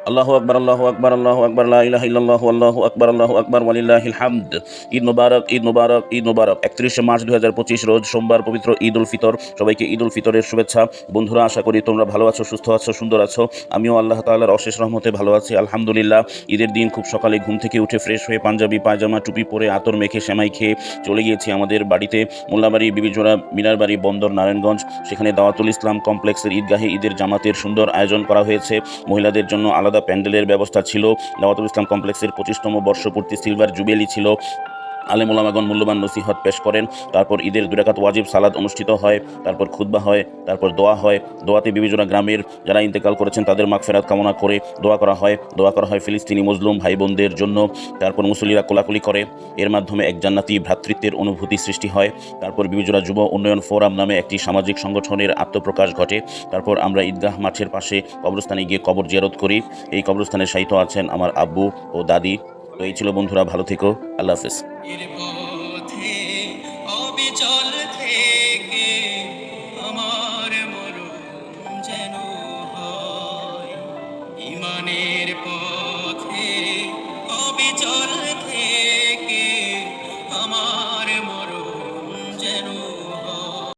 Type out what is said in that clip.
আল্লাহু আকবার, আল্লাহু আকবার, আল্লাহু আকবার, লা ইলাহা ইল্লাল্লাহু আল্লাহু আকবার ওয়ালিল্লাহিল হামদ। ঈদ মুবারক, ঈদ মুবারক, ঈদ মুবারক। 31শে মার্চ 2025 রোজ সোমবার, পবিত্র ঈদ উল ফিতর। সবাইকে ঈদ উল ফিতরের শুভেচ্ছা। বন্ধুরা, আশা করি তোমরা ভালো আছো, সুস্থ আছো, সুন্দর আছো। আমিও আল্লাহ তাআলার অশেষ রহমতে ভালো আছি, আলহামদুলিল্লাহ। ঈদের দিন খুব সকালে ঘুম থেকে উঠে ফ্রেশ হয়ে পাঞ্জাবি পায়জামা টুপি পরে আতর মেখে সেমাই খেয়ে চলে গিয়েছি আমাদের বাড়িতে, মোল্লাবাড়ি বিবিজোড়া মিনারবাড়ি বন্দর নারায়ণগঞ্জ। সেখানে দাওয়াতুল ইসলাম কমপ্লেক্সের ঈদগাহে ঈদের জামাতের সুন্দর আয়োজন করা হয়েছে। মহিলাদের জন্য আলাদা প্যান্ডেলের ব্যবস্থা ছিল। দাওয়াতুল ইসলাম কমপ্লেক্সের 25তম বর্ষপূর্তি সিলভার জুবেলি ছিল। আলেম ওলামাগণ মূল্যবান নসিহত পেশ করেন। তারপর ঈদের 2 রাকাত ওয়াজিব সালাত অনুষ্ঠিত হয়। তারপর খুতবা হয়। তারপর দোয়া হয়। দোয়াতে বিবিজোড়া গ্রামের যারা ইন্তেকাল করেছেন তাদের মাগফিরাত কামনা করে দোয়া করা হয়। দোয়া করা হয় ফিলিস্তিনি মজলুম ভাই বোনদের জন্য। তারপর মুসল্লিরা কোলাকুলি করে। এর মাধ্যমে এক জান্নাতি ভ্রাতৃত্বের অনুভূতি সৃষ্টি হয়। তারপর বিবিজোড়া যুব উন্নয়ন ফোরাম নামে একটি সামাজিক সংগঠনের আত্মপ্রকাশ ঘটে। তারপর আমরা ঈদগাহ মাঠের পাশে কবরস্থানে গিয়ে কবর জিয়ারত করি। এই কবরস্থানে শায়িত আছেন আমার আব্বু ও দাদি। তো এই ছিল বন্ধুরা, ভালো থেকো, আল্লাহ হাফেজ। এর পথে অবিচল থেকে আমার মরণ যেন হয়, ইমানের পথে অবিচল